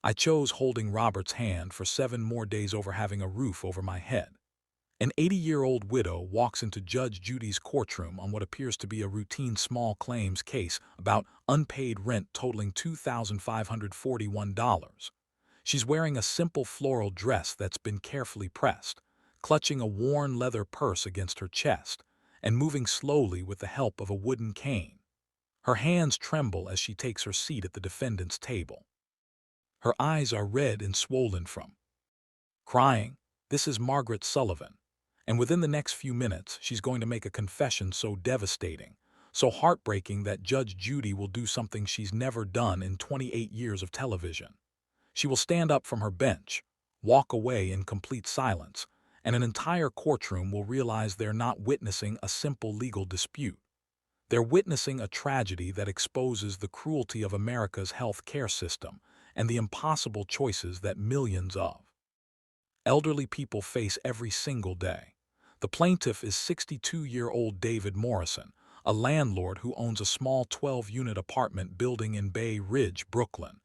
I chose holding Robert's hand for 7 more days over having a roof over my head. An 80-year-old widow walks into Judge Judy's courtroom on what appears to be a routine small claims case about unpaid rent totaling $2,541. She's wearing a simple floral dress that's been carefully pressed, clutching a worn leather purse against her chest, and moving slowly with the help of a wooden cane. Her hands tremble as she takes her seat at the defendant's table. Her eyes are red and swollen from crying. This is Margaret Sullivan, and within the next few minutes she's going to make a confession so devastating, so heartbreaking that Judge Judy will do something she's never done in 28 years of television. She will stand up from her bench, walk away in complete silence, and an entire courtroom will realize they're not witnessing a simple legal dispute. They're witnessing a tragedy that exposes the cruelty of America's health care system and the impossible choices that millions of elderly people face every single day. The plaintiff is 62-year-old David Morrison, a landlord who owns a small 12-unit apartment building in Bay Ridge, Brooklyn.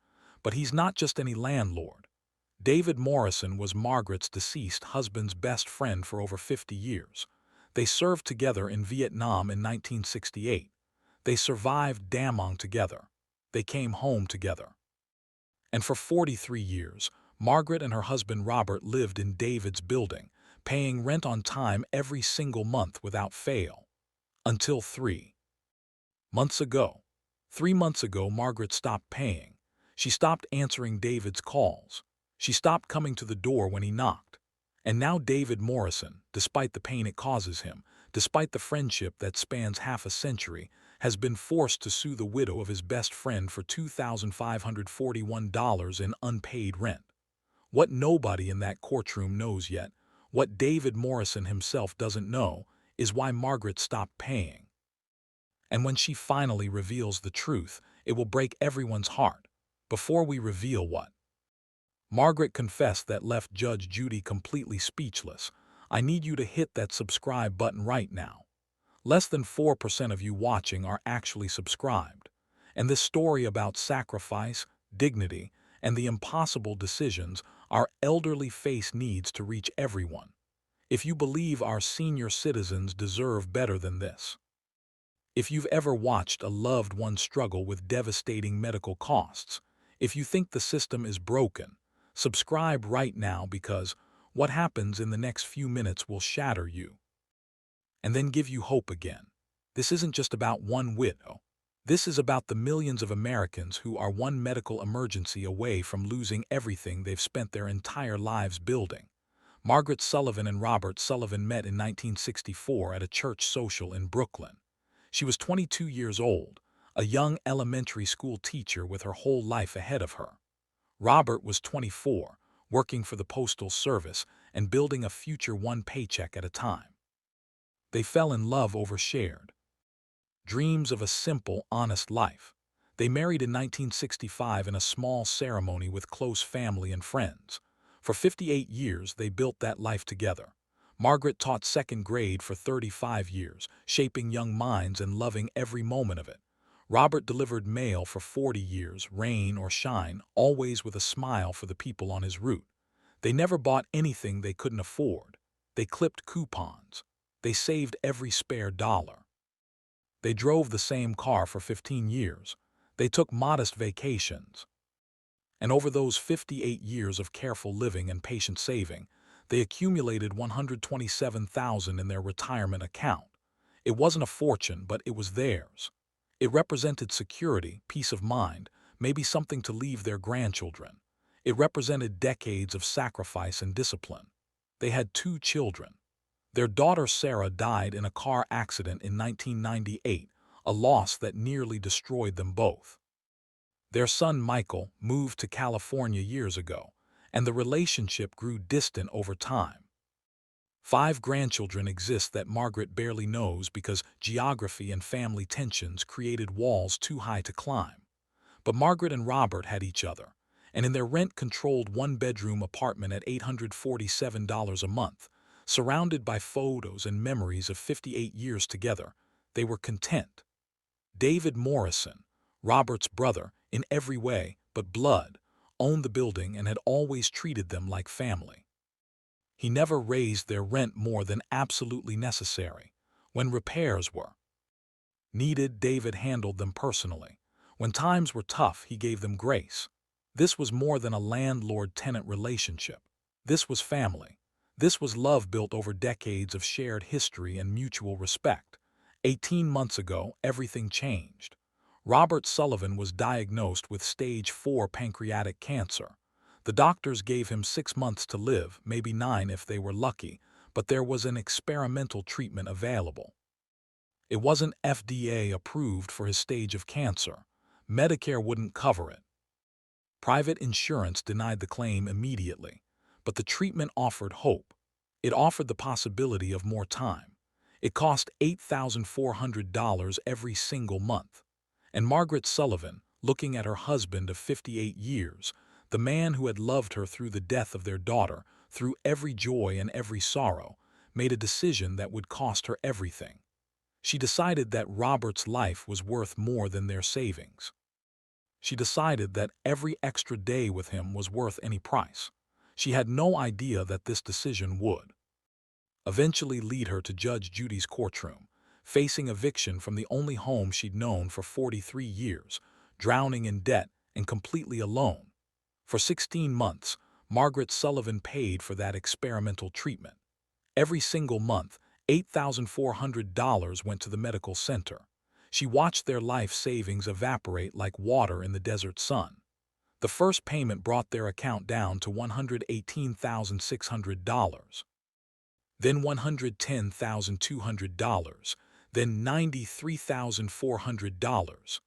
But he's not just any landlord. David Morrison was Margaret's deceased husband's best friend for over 50 years. They served together in Vietnam in 1968. They survived Da Nang together. They came home together. And for 43 years, Margaret and her husband Robert lived in David's building, paying rent on time every single month without fail. Until 3 months ago. 3 months ago, Margaret stopped paying. She stopped answering David's calls. She stopped coming to the door when he knocked. And now David Morrison, despite the pain it causes him, despite the friendship that spans half a century, has been forced to sue the widow of his best friend for $2,541 in unpaid rent. What nobody in that courtroom knows yet, what David Morrison himself doesn't know, is why Margaret stopped paying. And when she finally reveals the truth, it will break everyone's heart. Before we reveal what Margaret confessed that left Judge Judy completely speechless, I need you to hit that subscribe button right now. Less than 4% of you watching are actually subscribed. And this story about sacrifice, dignity, and the impossible decisions our elderly face needs to reach everyone. If you believe our senior citizens deserve better than this. If you've ever watched a loved one struggle with devastating medical costs, if you think the system is broken, subscribe right now, because what happens in the next few minutes will shatter you and then give you hope again. This isn't just about one widow. This is about the millions of Americans who are one medical emergency away from losing everything they've spent their entire lives building. Margaret Sullivan and Robert Sullivan met in 1964 at a church social in Brooklyn. She was 22 years old, a young elementary school teacher with her whole life ahead of her. Robert was 24, working for the Postal Service and building a future one paycheck at a time. They fell in love over shared dreams of a simple, honest life. They married in 1965 in a small ceremony with close family and friends. For 58 years, they built that life together. Margaret taught second grade for 35 years, shaping young minds and loving every moment of it. Robert delivered mail for 40 years, rain or shine, always with a smile for the people on his route. They never bought anything they couldn't afford. They clipped coupons. They saved every spare dollar. They drove the same car for 15 years. They took modest vacations. And over those 58 years of careful living and patient saving, they accumulated $127,000 in their retirement account. It wasn't a fortune, but it was theirs. It represented security, peace of mind, maybe something to leave their grandchildren. It represented decades of sacrifice and discipline. They had 2 children. Their daughter Sarah died in a car accident in 1998, a loss that nearly destroyed them both. Their son Michael moved to California years ago, and the relationship grew distant over time. 5 grandchildren exist that Margaret barely knows because geography and family tensions created walls too high to climb. But Margaret and Robert had each other, and in their rent-controlled one-bedroom apartment at $847 a month, surrounded by photos and memories of 58 years together, they were content. David Morrison, Robert's brother in every way but blood, owned the building, and had always treated them like family. He never raised their rent more than absolutely necessary. When repairs were needed, David handled them personally. When times were tough, he gave them grace. This was more than a landlord-tenant relationship. This was family. This was love built over decades of shared history and mutual respect. 18 months ago, everything changed. Robert Sullivan was diagnosed with stage 4 pancreatic cancer. The doctors gave him 6 months to live, maybe 9 if they were lucky, but there was an experimental treatment available. It wasn't FDA approved for his stage of cancer. Medicare wouldn't cover it. Private insurance denied the claim immediately, but the treatment offered hope. It offered the possibility of more time. It cost $8,400 every single month. And Margaret Sullivan, looking at her husband of 58 years, the man who had loved her through the death of their daughter, through every joy and every sorrow, made a decision that would cost her everything. She decided that Robert's life was worth more than their savings. She decided that every extra day with him was worth any price. She had no idea that this decision would eventually lead her to Judge Judy's courtroom, facing eviction from the only home she'd known for 43 years, drowning in debt and completely alone. For 16 months, Margaret Sullivan paid for that experimental treatment. Every single month, $8,400 went to the medical center. She watched their life savings evaporate like water in the desert sun. The first payment brought their account down to $118,600. Then $110,200, then $93,400.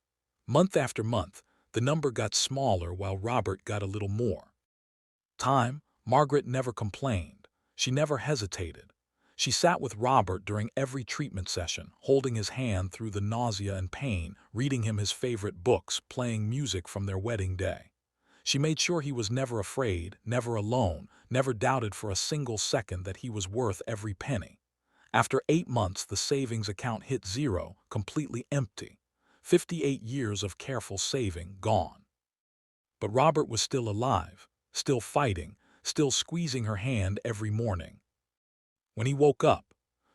Month after month, the number got smaller while Robert got a little more. Margaret never complained. She never hesitated. She sat with Robert during every treatment session, holding his hand through the nausea and pain, reading him his favorite books, playing music from their wedding day. She made sure he was never afraid, never alone, never doubted for a single second that he was worth every penny. After 8 months, the savings account hit zero, completely empty. 58 years of careful saving gone. But Robert was still alive, still fighting, still squeezing her hand every morning. When he woke up,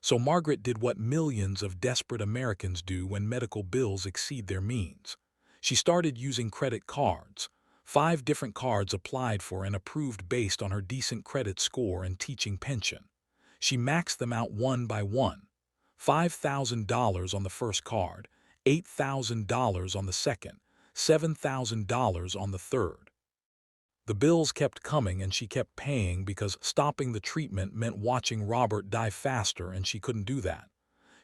so Margaret did what millions of desperate Americans do when medical bills exceed their means. She started using credit cards. 5 different cards applied for and approved based on her decent credit score and teaching pension. She maxed them out one by one. $5,000 on the first card, $8,000 on the second, $7,000 on the third. The bills kept coming and she kept paying because stopping the treatment meant watching Robert die faster, and she couldn't do that.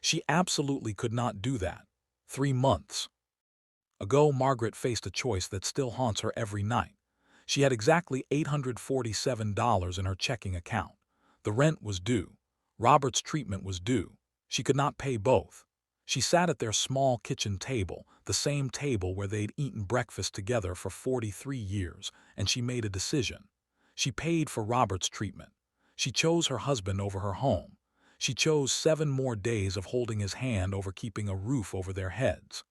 She absolutely could not do that. 3 months ago, Margaret faced a choice that still haunts her every night. She had exactly $847 in her checking account. The rent was due. Robert's treatment was due. She could not pay both. She sat at their small kitchen table, the same table where they'd eaten breakfast together for 43 years, and she made a decision. She paid for Robert's treatment. She chose her husband over her home. She chose 7 more days of holding his hand over keeping a roof over their heads.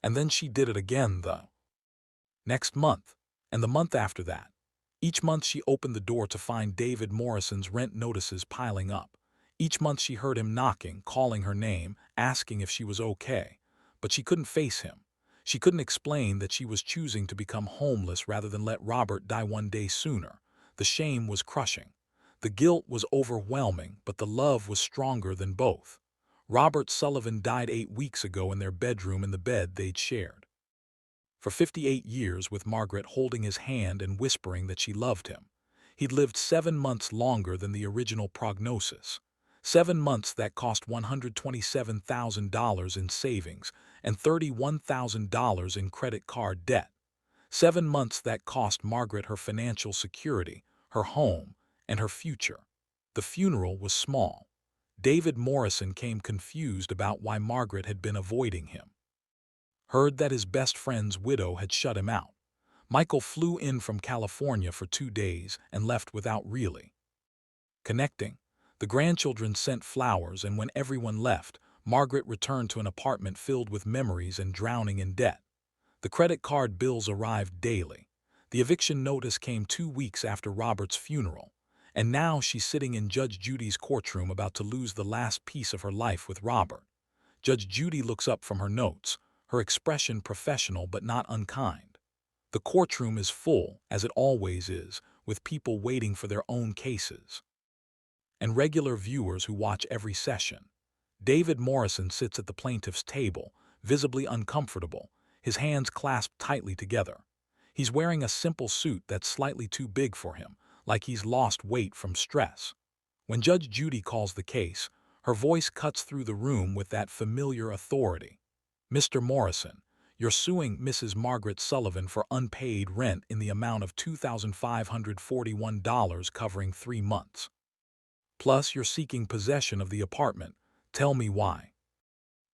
And then she did it again, the next month, and the month after that. Each month she opened the door to find David Morrison's rent notices piling up. Each month she heard him knocking, calling her name, asking if she was okay. But she couldn't face him. She couldn't explain that she was choosing to become homeless rather than let Robert die one day sooner. The shame was crushing. The guilt was overwhelming, but the love was stronger than both. Robert Sullivan died 8 weeks ago in their bedroom in the bed they'd shared. For 58 years, with Margaret holding his hand and whispering that she loved him. He'd lived 7 months longer than the original prognosis. 7 months that cost $127,000 in savings and $31,000 in credit card debt. 7 months that cost Margaret her financial security, her home, and her future. The funeral was small. David Morrison came confused about why Margaret had been avoiding him. Heard that his best friend's widow had shut him out. Michael flew in from California for 2 days and left without really connecting. The grandchildren sent flowers, and when everyone left, Margaret returned to an apartment filled with memories and drowning in debt. The credit card bills arrived daily. The eviction notice came 2 weeks after Robert's funeral, and now she's sitting in Judge Judy's courtroom about to lose the last piece of her life with Robert. Judge Judy looks up from her notes, her expression professional but not unkind. The courtroom is full, as it always is, with people waiting for their own cases and regular viewers who watch every session. David Morrison sits at the plaintiff's table, visibly uncomfortable, his hands clasped tightly together. He's wearing a simple suit that's slightly too big for him, like he's lost weight from stress. When Judge Judy calls the case, her voice cuts through the room with that familiar authority. "Mr. Morrison, you're suing Mrs. Margaret Sullivan for unpaid rent in the amount of $2,541 covering 3 months. Plus, you're seeking possession of the apartment. Tell me why."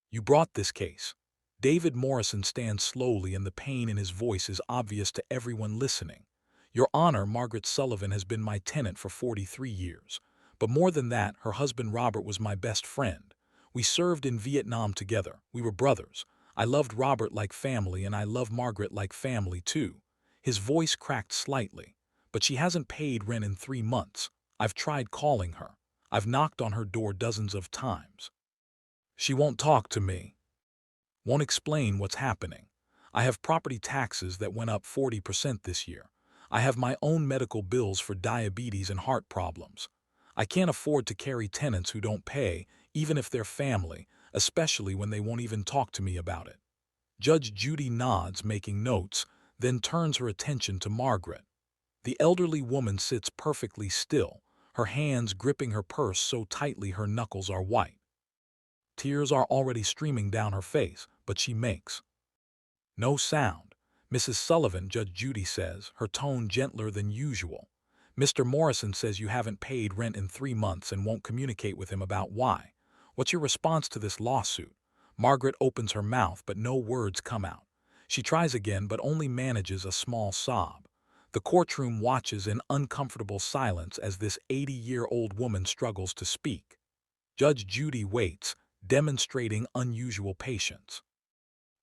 "You brought this case." David Morrison stands slowly and the pain in his voice is obvious to everyone listening. "Your Honor, Margaret Sullivan has been my tenant for 43 years. But more than that, her husband Robert was my best friend. We served in Vietnam together. We were brothers. I loved Robert like family and I love Margaret like family too." His voice cracked slightly. "But she hasn't paid rent in 3 months. I've tried calling her. I've knocked on her door dozens of times. She won't talk to me. Won't explain what's happening. I have property taxes that went up 40% this year. I have my own medical bills for diabetes and heart problems. I can't afford to carry tenants who don't pay, even if they're family, especially when they won't even talk to me about it." Judge Judy nods, making notes, then turns her attention to Margaret. The elderly woman sits perfectly still, her hands gripping her purse so tightly her knuckles are white. Tears are already streaming down her face, but she makes no sound. "Mrs. Sullivan," Judge Judy says, her tone gentler than usual. "Mr. Morrison says you haven't paid rent in 3 months and won't communicate with him about why. What's your response to this lawsuit?" Margaret opens her mouth, but no words come out. She tries again, but only manages a small sob. The courtroom watches in uncomfortable silence as this 80-year-old woman struggles to speak. Judge Judy waits, demonstrating unusual patience.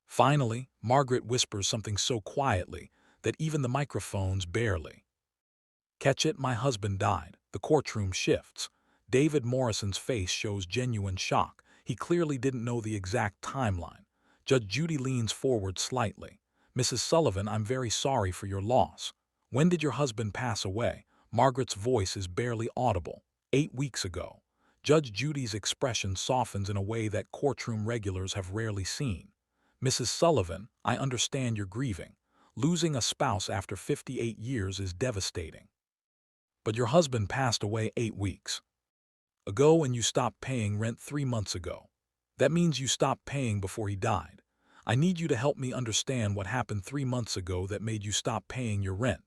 Finally, Margaret whispers something so quietly that even the microphones barely catch it. "My husband died." The courtroom shifts. David Morrison's face shows genuine shock. He clearly didn't know the exact timeline. Judge Judy leans forward slightly. "Mrs. Sullivan, I'm very sorry for your loss. When did your husband pass away?" Margaret's voice is barely audible. 8 weeks ago." Judge Judy's expression softens in a way that courtroom regulars have rarely seen. "Mrs. Sullivan, I understand you're grieving. Losing a spouse after 58 years is devastating. But your husband passed away 8 weeks ago and you stopped paying rent 3 months ago. That means you stopped paying before he died. I need you to help me understand what happened 3 months ago that made you stop paying your rent."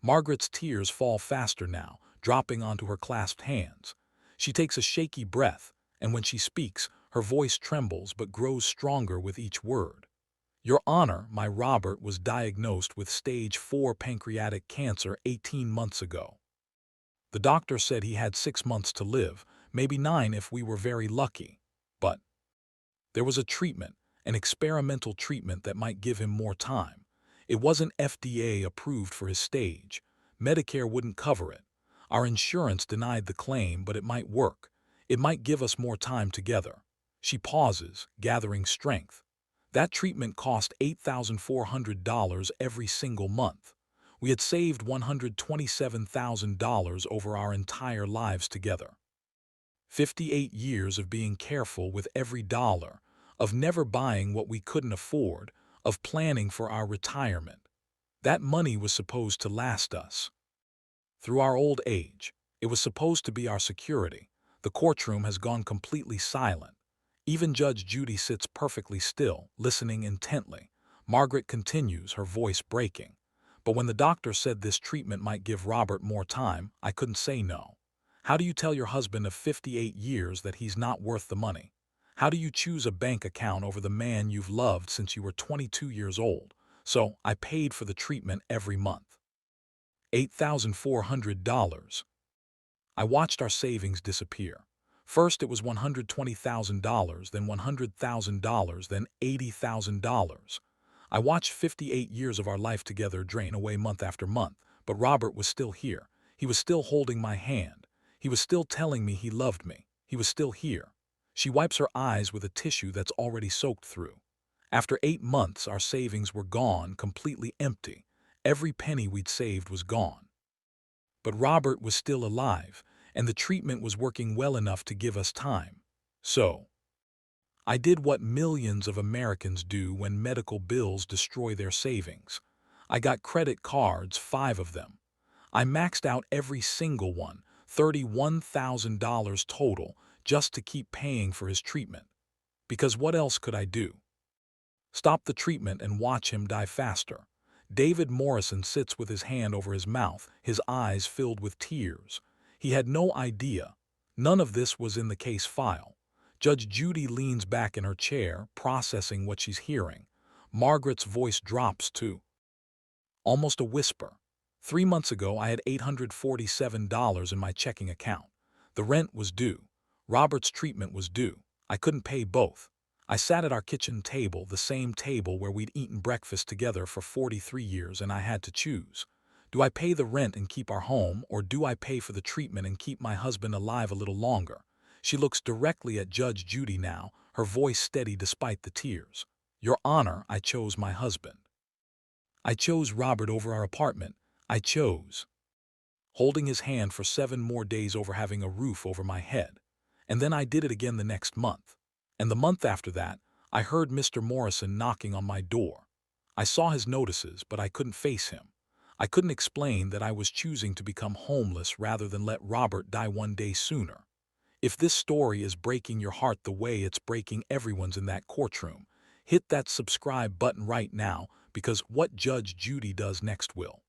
Margaret's tears fall faster now, dropping onto her clasped hands. She takes a shaky breath, and when she speaks, her voice trembles but grows stronger with each word. "Your Honor, my Robert was diagnosed with stage 4 pancreatic cancer 18 months ago. The doctor said he had 6 months to live, maybe 9 if we were very lucky. But there was a treatment, an experimental treatment that might give him more time. It wasn't FDA approved for his stage. Medicare wouldn't cover it. Our insurance denied the claim, but it might work. It might give us more time together." She pauses, gathering strength. "That treatment cost $8,400 every single month. We had saved $127,000 over our entire lives together. 58 years of being careful with every dollar, of never buying what we couldn't afford, of planning for our retirement. That money was supposed to last us through our old age. It was supposed to be our security." The courtroom has gone completely silent. Even Judge Judy sits perfectly still, listening intently. Margaret continues, her voice breaking. "But when the doctor said this treatment might give Robert more time, I couldn't say no. How do you tell your husband of 58 years that he's not worth the money? How do you choose a bank account over the man you've loved since you were 22 years old? So I paid for the treatment every month. $8,400. I watched our savings disappear. First it was $120,000, then $100,000, then $80,000. I watched 58 years of our life together drain away month after month, but Robert was still here. He was still holding my hand. He was still telling me he loved me. He was still here. She wipes her eyes with a tissue that's already soaked through. After 8 months, our savings were gone, completely empty. Every penny we'd saved was gone. But Robert was still alive, and the treatment was working well enough to give us time. So, I did what millions of Americans do when medical bills destroy their savings. I got credit cards, 5 of them. I maxed out every single one, $31,000 total, just to keep paying for his treatment. Because what else could I do? Stop the treatment and watch him die faster. David Morrison sits with his hand over his mouth, his eyes filled with tears. He had no idea. None of this was in the case file. Judge Judy leans back in her chair, processing what she's hearing. Margaret's voice drops to almost a whisper. 3 months ago, I had $847 in my checking account. The rent was due. Robert's treatment was due. I couldn't pay both. I sat at our kitchen table, the same table where we'd eaten breakfast together for 43 years, and I had to choose. Do I pay the rent and keep our home, or do I pay for the treatment and keep my husband alive a little longer? She looks directly at Judge Judy now, her voice steady despite the tears. Your Honor, I chose my husband. I chose Robert over our apartment. I chose holding his hand for 7 more days over having a roof over my head. And then I did it again the next month. And the month after that, I heard Mr. Morrison knocking on my door. I saw his notices, but I couldn't face him. I couldn't explain that I was choosing to become homeless rather than let Robert die one day sooner. If this story is breaking your heart the way it's breaking everyone's in that courtroom, hit that subscribe button right now, because what Judge Judy does next will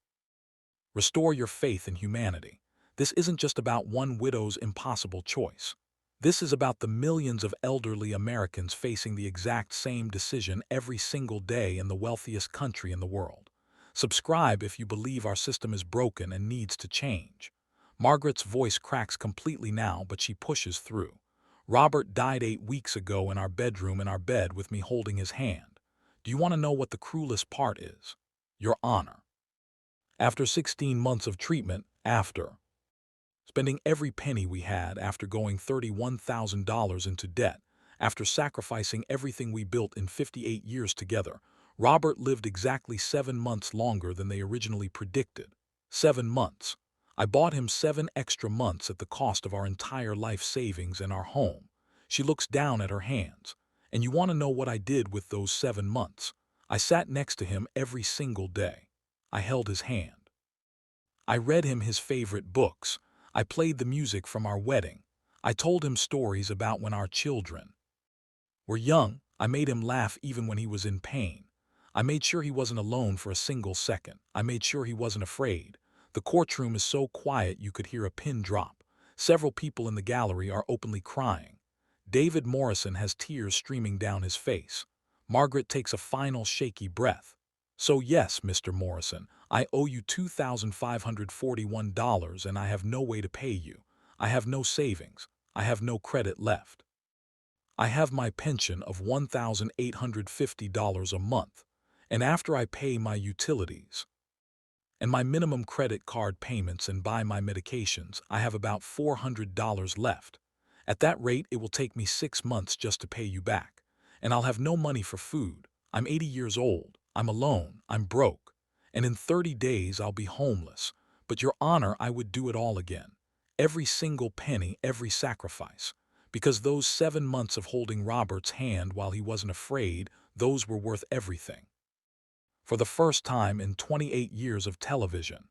restore your faith in humanity. This isn't just about one widow's impossible choice. This is about the millions of elderly Americans facing the exact same decision every single day in the wealthiest country in the world. Subscribe if you believe our system is broken and needs to change. Margaret's voice cracks completely now, but she pushes through. Robert died 8 weeks ago in our bedroom in our bed with me holding his hand. Do you want to know what the cruelest part is? Your Honor. After 16 months of treatment, after spending every penny we had, after going $31,000 into debt, after sacrificing everything we built in 58 years together, Robert lived exactly 7 months longer than they originally predicted. 7 months. I bought him 7 extra months at the cost of our entire life savings and our home. She looks down at her hands. And you want to know what I did with those 7 months? I sat next to him every single day. I held his hand. I read him his favorite books. I played the music from our wedding. I told him stories about when our children were young. I made him laugh even when he was in pain. I made sure he wasn't alone for a single second. I made sure he wasn't afraid. The courtroom is so quiet you could hear a pin drop. Several people in the gallery are openly crying. David Morrison has tears streaming down his face. Margaret takes a final shaky breath. So yes, Mr. Morrison, I owe you $2,541 and I have no way to pay you. I have no savings. I have no credit left. I have my pension of $1,850 a month, and after I pay my utilities and my minimum credit card payments and buy my medications, I have about $400 left. At that rate, it will take me 6 months just to pay you back, and I'll have no money for food. I'm 80 years old. I'm alone. I'm broke. And in 30 days, I'll be homeless. But Your Honor, I would do it all again. Every single penny, every sacrifice. Because those 7 months of holding Robert's hand while he wasn't afraid, those were worth everything. For the first time in 28 years of television,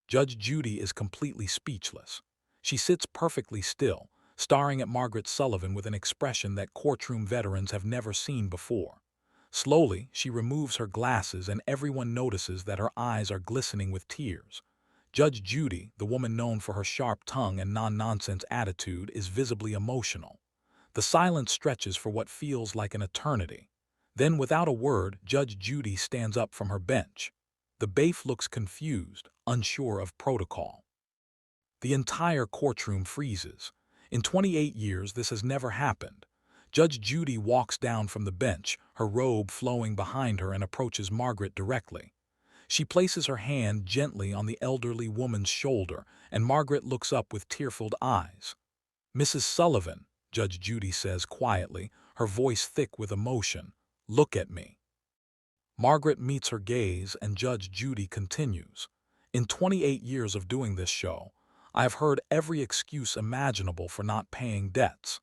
Judge Judy is completely speechless. She sits perfectly still, staring at Margaret Sullivan with an expression that courtroom veterans have never seen before. Slowly, she removes her glasses and everyone notices that her eyes are glistening with tears. Judge Judy, the woman known for her sharp tongue and non-nonsense attitude, is visibly emotional. The silence stretches for what feels like an eternity. Then, without a word, Judge Judy stands up from her bench. The bailiff looks confused, unsure of protocol. The entire courtroom freezes. In 28 years, this has never happened. Judge Judy walks down from the bench, her robe flowing behind her, and approaches Margaret directly. She places her hand gently on the elderly woman's shoulder, and Margaret looks up with tearful eyes. "Mrs. Sullivan," Judge Judy says quietly, her voice thick with emotion, "look at me." Margaret meets her gaze, and Judge Judy continues. "In 28 years of doing this show, I have heard every excuse imaginable for not paying debts.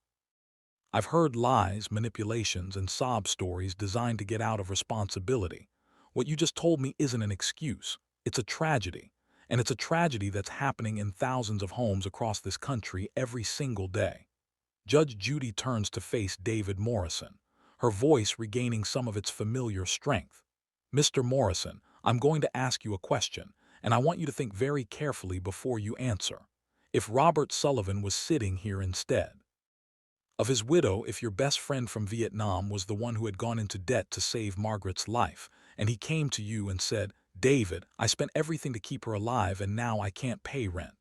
I've heard lies, manipulations, and sob stories designed to get out of responsibility. What you just told me isn't an excuse. It's a tragedy. And it's a tragedy that's happening in thousands of homes across this country every single day." Judge Judy turns to face David Morrison, her voice regaining some of its familiar strength. "Mr. Morrison, I'm going to ask you a question, and I want you to think very carefully before you answer. If Robert Sullivan was sitting here instead of his widow, if your best friend from Vietnam was the one who had gone into debt to save Margaret's life, and he came to you and said, 'David, I spent everything to keep her alive and now I can't pay rent,'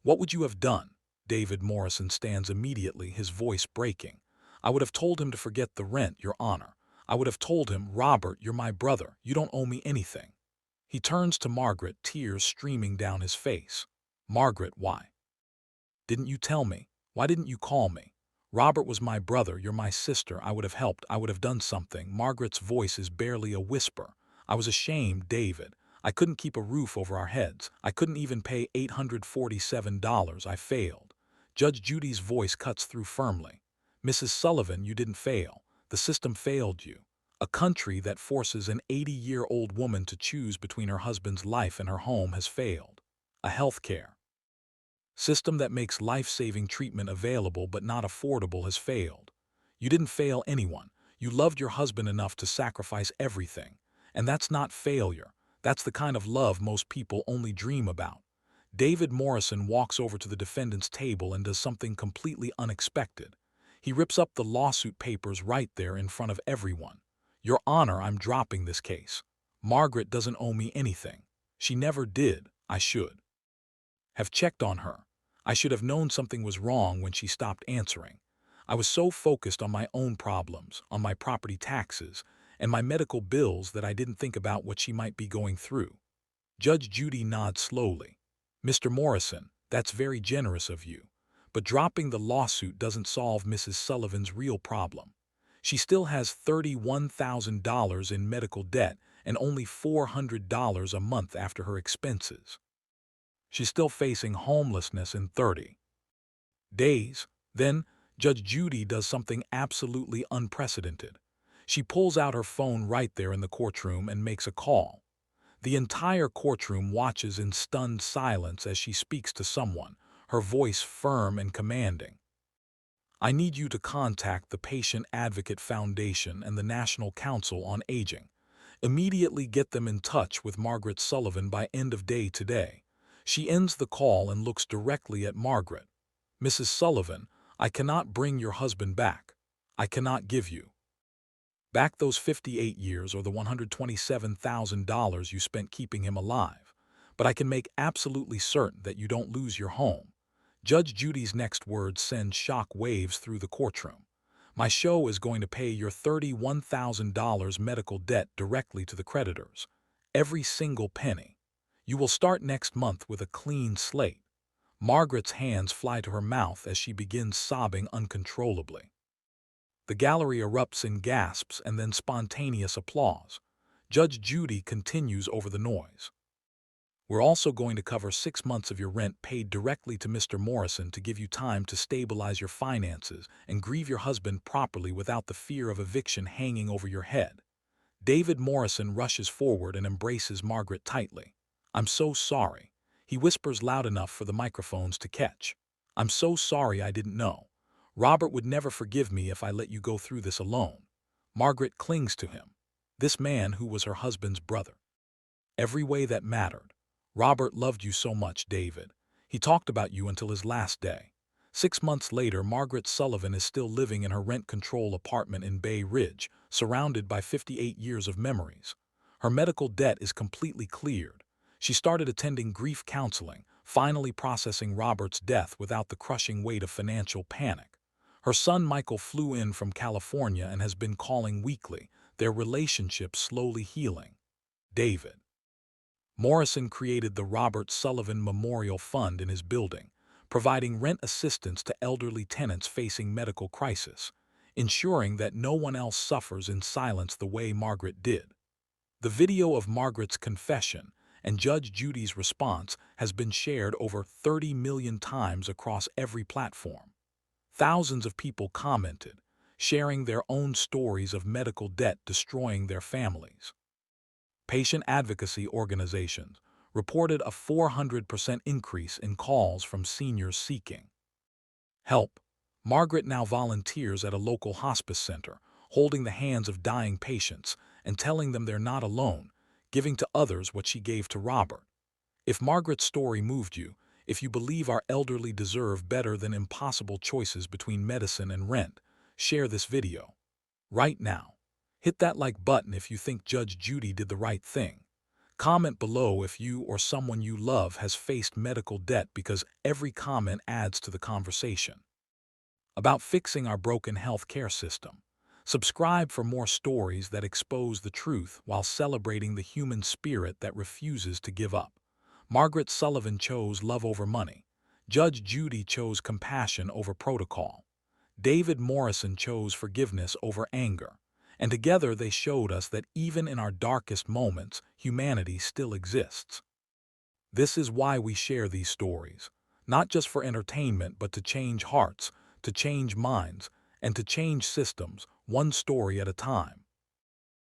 what would you have done?" David Morrison stands immediately, his voice breaking. "I would have told him to forget the rent, Your Honor. I would have told him, 'Robert, you're my brother. You don't owe me anything.'" He turns to Margaret, tears streaming down his face. "Margaret, why didn't you tell me? Why didn't you call me? Robert was my brother, you're my sister. I would have helped, I would have done something." Margaret's voice is barely a whisper. "I was ashamed, David. I couldn't keep a roof over our heads. I couldn't even pay $847. I failed." Judge Judy's voice cuts through firmly. "Mrs. Sullivan, you didn't fail. The system failed you. A country that forces an 80-year-old woman to choose between her husband's life and her home has failed. A healthcare system that makes life-saving treatment available but not affordable has failed. You didn't fail anyone. You loved your husband enough to sacrifice everything. And that's not failure. That's the kind of love most people only dream about." David Morrison walks over to the defendant's table and does something completely unexpected. He rips up the lawsuit papers right there in front of everyone. "Your Honor, I'm dropping this case. Margaret doesn't owe me anything. She never did. I should have checked on her. I should have known something was wrong when she stopped answering. I was so focused on my own problems, on my property taxes, and my medical bills that I didn't think about what she might be going through." Judge Judy nods slowly. "Mr. Morrison, that's very generous of you. But dropping the lawsuit doesn't solve Mrs. Sullivan's real problem. She still has $31,000 in medical debt and only $400 a month after her expenses. She's still facing homelessness in 30 days. Then, Judge Judy does something absolutely unprecedented. She pulls out her phone right there in the courtroom and makes a call. The entire courtroom watches in stunned silence as she speaks to someone, her voice firm and commanding. "I need you to contact the Patient Advocate Foundation and the National Council on Aging. Immediately get them in touch with Margaret Sullivan by end of day today." She ends the call and looks directly at Margaret. "Mrs. Sullivan, I cannot bring your husband back. I cannot give you back those 58 years or the $127,000 you spent keeping him alive. But I can make absolutely certain that you don't lose your home." Judge Judy's next words send shock waves through the courtroom. "My show is going to pay your $31,000 medical debt directly to the creditors. Every single penny. You will start next month with a clean slate." Margaret's hands fly to her mouth as she begins sobbing uncontrollably. The gallery erupts in gasps and then spontaneous applause. Judge Judy continues over the noise. "We're also going to cover 6 months of your rent paid directly to Mr. Morrison to give you time to stabilize your finances and grieve your husband properly without the fear of eviction hanging over your head." David Morrison rushes forward and embraces Margaret tightly. "I'm so sorry." He whispers loud enough for the microphones to catch. "I'm so sorry, I didn't know. Robert would never forgive me if I let you go through this alone." Margaret clings to him. This man who was her husband's brother. Every way that mattered. "Robert loved you so much, David. He talked about you until his last day." 6 months later, Margaret Sullivan is still living in her rent-control apartment in Bay Ridge, surrounded by 58 years of memories. Her medical debt is completely cleared. She started attending grief counseling, finally processing Robert's death without the crushing weight of financial panic. Her son Michael flew in from California and has been calling weekly, their relationship slowly healing. David Morrison created the Robert Sullivan Memorial Fund in his building, providing rent assistance to elderly tenants facing medical crisis, ensuring that no one else suffers in silence the way Margaret did. The video of Margaret's confession and Judge Judy's response has been shared over 30 million times across every platform. Thousands of people commented, sharing their own stories of medical debt destroying their families. Patient advocacy organizations reported a 400% increase in calls from seniors seeking help. Margaret now volunteers at a local hospice center, holding the hands of dying patients and telling them they're not alone, giving to others what she gave to Robert. If Margaret's story moved you, if you believe our elderly deserve better than impossible choices between medicine and rent, share this video right now. Hit that like button if you think Judge Judy did the right thing. Comment below if you or someone you love has faced medical debt, because every comment adds to the conversation about fixing our broken healthcare system. Subscribe for more stories that expose the truth while celebrating the human spirit that refuses to give up. Margaret Sullivan chose love over money. Judge Judy chose compassion over protocol. David Morrison chose forgiveness over anger. And together they showed us that even in our darkest moments, humanity still exists. This is why we share these stories, not just for entertainment, but to change hearts, to change minds, and to change systems, one story at a time.